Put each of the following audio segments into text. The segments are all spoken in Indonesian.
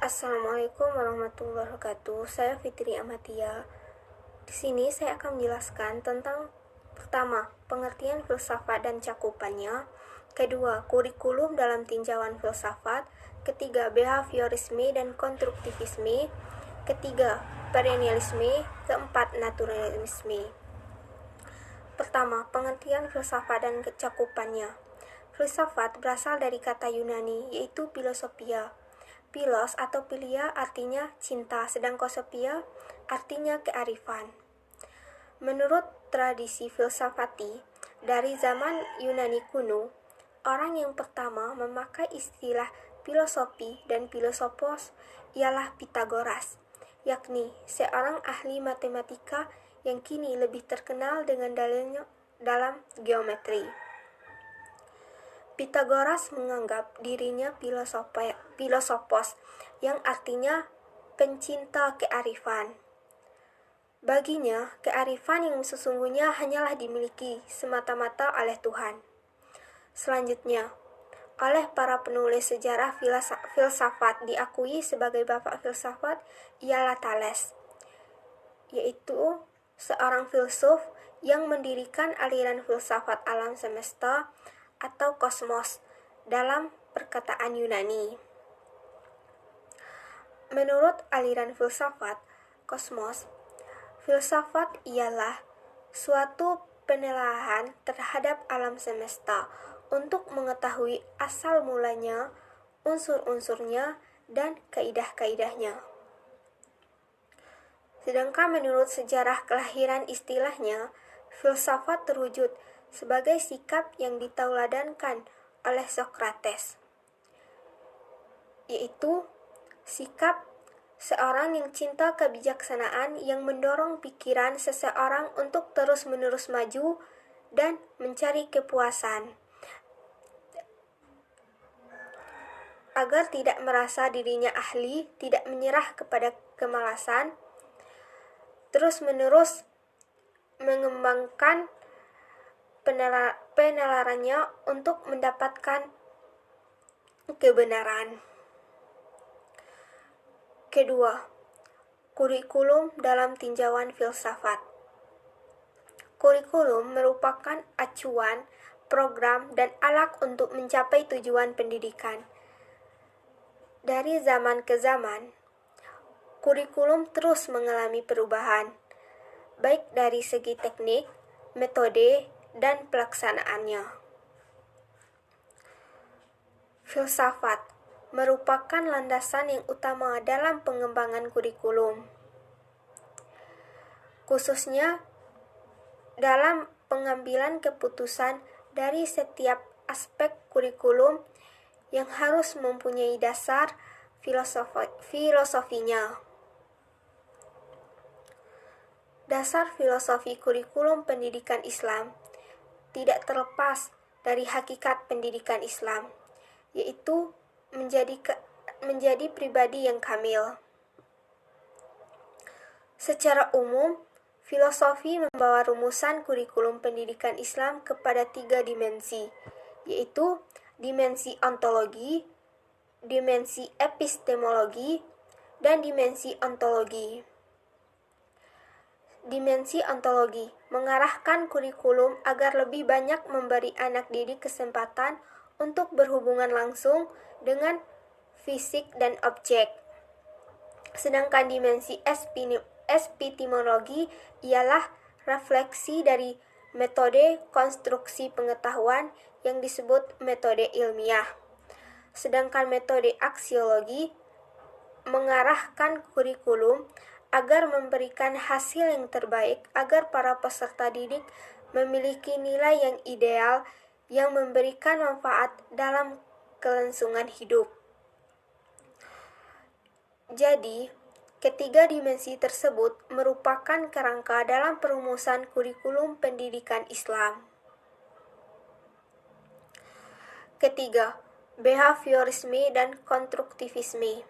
Assalamualaikum warahmatullahi wabarakatuh. Saya Fitri Amatia. Di sini saya akan menjelaskan tentang pertama, pengertian filsafat dan cakupannya. Kedua, kurikulum dalam tinjauan filsafat. Ketiga, behaviorisme dan konstruktivisme. Ketiga, perennialisme. Keempat, naturalisme. Pertama, pengertian filsafat dan cakupannya. Filsafat berasal dari kata Yunani, yaitu philosophia. Philos atau philia artinya cinta, sedangkan sophia artinya kearifan. Menurut tradisi filsafati, dari zaman Yunani kuno, orang yang pertama memakai istilah filosofi dan filosofos ialah Pythagoras, yakni seorang ahli matematika yang kini lebih terkenal dengan dalilnya dalam geometri. Pythagoras menganggap dirinya filosofos, yang artinya pencinta kearifan. Baginya, kearifan yang sesungguhnya hanyalah dimiliki semata-mata oleh Tuhan. Selanjutnya, oleh para penulis sejarah filsafat diakui sebagai bapak filsafat ialah Thales, yaitu seorang filsuf yang mendirikan aliran filsafat alam semesta atau kosmos dalam perkataan Yunani. Menurut aliran filsafat kosmos, filsafat ialah suatu penelaahan terhadap alam semesta untuk mengetahui asal mulanya, unsur-unsurnya, dan kaidah-kaidahnya. Sedangkan menurut sejarah kelahiran istilahnya, filsafat terwujud sebagai sikap yang ditauladankan oleh Socrates, yaitu sikap seorang yang cinta kebijaksanaan yang mendorong pikiran seseorang untuk terus-menerus maju dan mencari kepuasan, agar tidak merasa dirinya ahli, tidak menyerah kepada kemalasan, terus-menerus mengembangkan penalarannya untuk mendapatkan kebenaran. Kedua, kurikulum dalam tinjauan filsafat. Kurikulum merupakan acuan, program, dan alat untuk mencapai tujuan pendidikan. Dari zaman ke zaman, kurikulum terus mengalami perubahan, baik dari segi teknik, metode, dan pelaksanaannya. Filsafat merupakan landasan yang utama dalam pengembangan kurikulum, khususnya dalam pengambilan keputusan dari setiap aspek kurikulum yang harus mempunyai dasar filosofinya. Dasar filosofi kurikulum pendidikan Islam tidak terlepas dari hakikat pendidikan Islam, yaitu menjadi pribadi yang kamil. Secara umum, filosofi membawa rumusan kurikulum pendidikan Islam kepada 3 dimensi, yaitu dimensi ontologi, dimensi epistemologi, dan dimensi ontologi. Dimensi ontologi mengarahkan kurikulum agar lebih banyak memberi anak didik kesempatan untuk berhubungan langsung dengan fisik dan objek. Sedangkan dimensi epistemologi ialah refleksi dari metode konstruksi pengetahuan yang disebut metode ilmiah. Sedangkan metode aksiologi mengarahkan kurikulum agar memberikan hasil yang terbaik agar para peserta didik memiliki nilai yang ideal yang memberikan manfaat dalam kelangsungan hidup. Jadi, ketiga dimensi tersebut merupakan kerangka dalam perumusan kurikulum pendidikan Islam. Ketiga, behaviorisme dan konstruktivisme.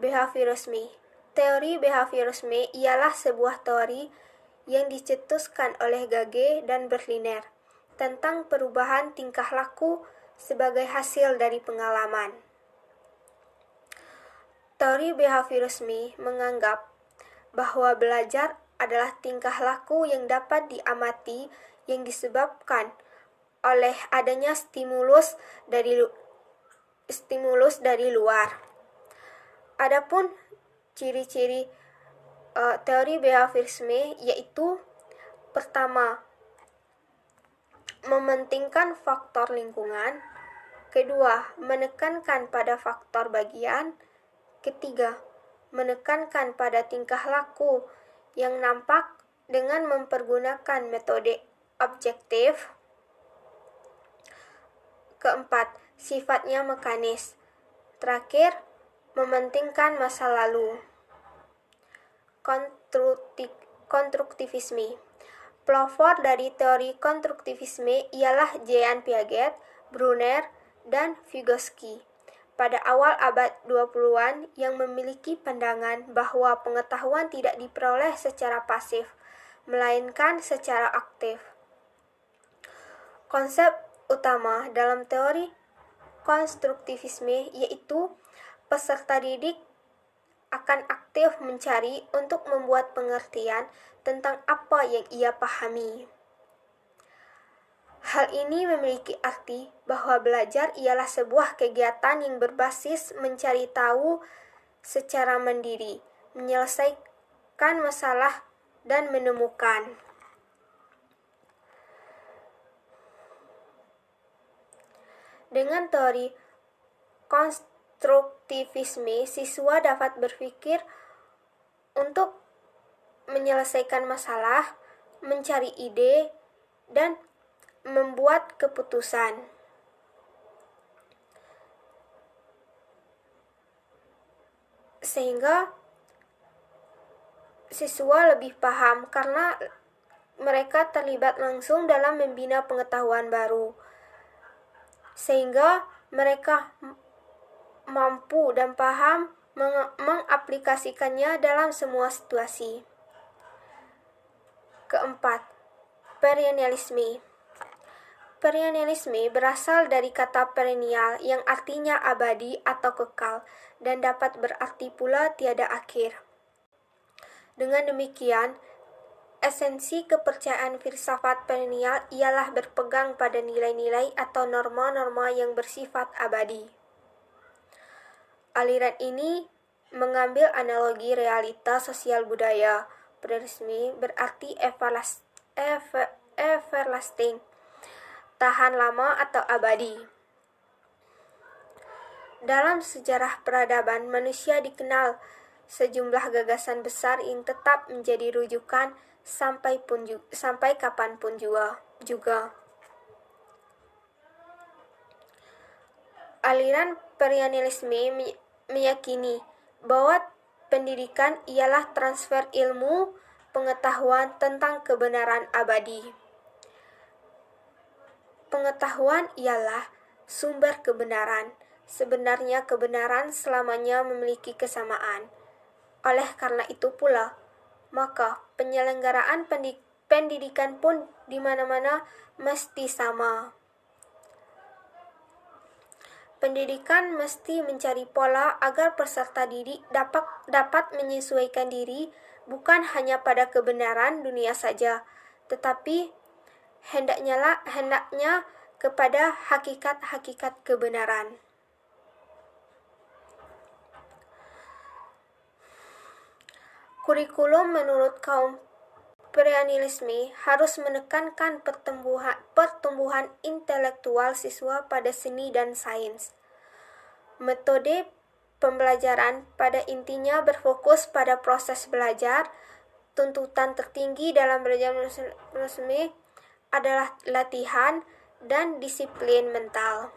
Behaviorisme. Teori behaviorisme ialah sebuah teori yang dicetuskan oleh Gage dan Berliner tentang perubahan tingkah laku sebagai hasil dari pengalaman. Teori behaviorisme menganggap bahwa belajar adalah tingkah laku yang dapat diamati yang disebabkan oleh adanya stimulus dari luar. Adapun ciri-ciri teori behaviorisme yaitu pertama, mementingkan faktor lingkungan, kedua, menekankan pada faktor bagian, ketiga, menekankan pada tingkah laku yang nampak dengan mempergunakan metode objektif, keempat, sifatnya mekanis, terakhir, mementingkan masa lalu. Konstruktivisme. Pelopor dari teori konstruktivisme ialah Jean Piaget, Brunner, dan Vygotsky pada awal abad 20-an yang memiliki pandangan bahwa pengetahuan tidak diperoleh secara pasif, melainkan secara aktif. Konsep utama dalam teori konstruktivisme yaitu peserta didik akan aktif mencari untuk membuat pengertian tentang apa yang ia pahami. Hal ini memiliki arti bahwa belajar ialah sebuah kegiatan yang berbasis mencari tahu secara mandiri, menyelesaikan masalah, dan menemukan. Dengan teori konstruktivisme, siswa dapat berpikir untuk menyelesaikan masalah, mencari ide, dan membuat keputusan. Sehingga siswa lebih paham karena mereka terlibat langsung dalam membina pengetahuan baru. Sehingga mereka mampu dan paham mengaplikasikannya dalam semua situasi. Keempat, perennialisme. Perennialisme berasal dari kata perennial yang artinya abadi atau kekal dan dapat berarti pula tiada akhir. Dengan demikian, esensi kepercayaan filsafat perennial ialah berpegang pada nilai-nilai atau norma-norma yang bersifat abadi. Aliran ini mengambil analogi realita sosial budaya. Perennialisme berarti everlasting, tahan lama atau abadi. Dalam sejarah peradaban, manusia dikenal sejumlah gagasan besar yang tetap menjadi rujukan sampai kapanpun juga. Aliran perennialisme meyakini bahwa pendidikan ialah transfer ilmu pengetahuan tentang kebenaran abadi. Pengetahuan ialah sumber kebenaran. Sebenarnya kebenaran selamanya memiliki kesamaan. Oleh karena itu pula, maka penyelenggaraan pendidikan pun di mana-mana mesti sama. Pendidikan mesti mencari pola agar peserta didik dapat menyesuaikan diri bukan hanya pada kebenaran dunia saja, tetapi hendaknya kepada hakikat-hakikat kebenaran. Kurikulum menurut kaum perennialisme harus menekankan pertumbuhan intelektual siswa pada seni dan sains. Metode pembelajaran pada intinya berfokus pada proses belajar. Tuntutan tertinggi dalam belajar adalah latihan dan disiplin mental.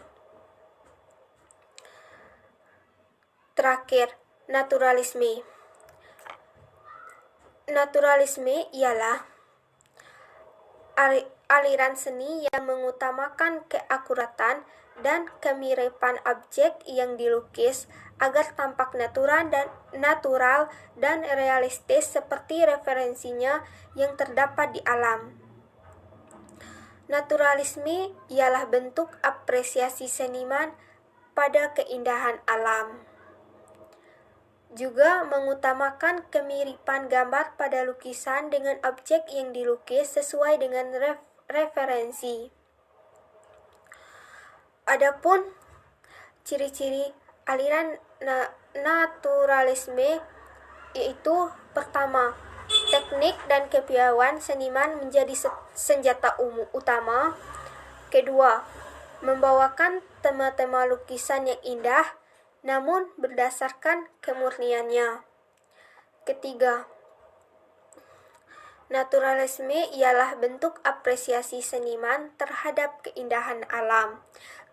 Terakhir, naturalisme. Naturalisme ialah aliran seni yang mengutamakan keakuratan dan kemiripan objek yang dilukis agar tampak natural dan realistis seperti referensinya yang terdapat di alam. Naturalisme ialah bentuk apresiasi seniman pada keindahan alam. Juga mengutamakan kemiripan gambar pada lukisan dengan objek yang dilukis sesuai dengan referensi. Adapun ciri-ciri aliran naturalisme yaitu pertama, teknik dan kepiawaian seniman menjadi senjata utama. Kedua, membawakan tema-tema lukisan yang indah namun berdasarkan kemurniannya. Ketiga, naturalisme ialah bentuk apresiasi seniman terhadap keindahan alam.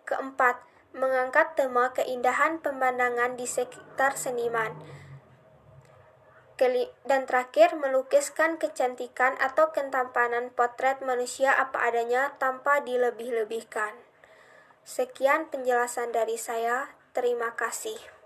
Keempat, mengangkat tema keindahan pemandangan di sekitar seniman. Dan terakhir, melukiskan kecantikan atau ketampanan potret manusia apa adanya tanpa dilebih-lebihkan. Sekian penjelasan dari saya. Terima kasih.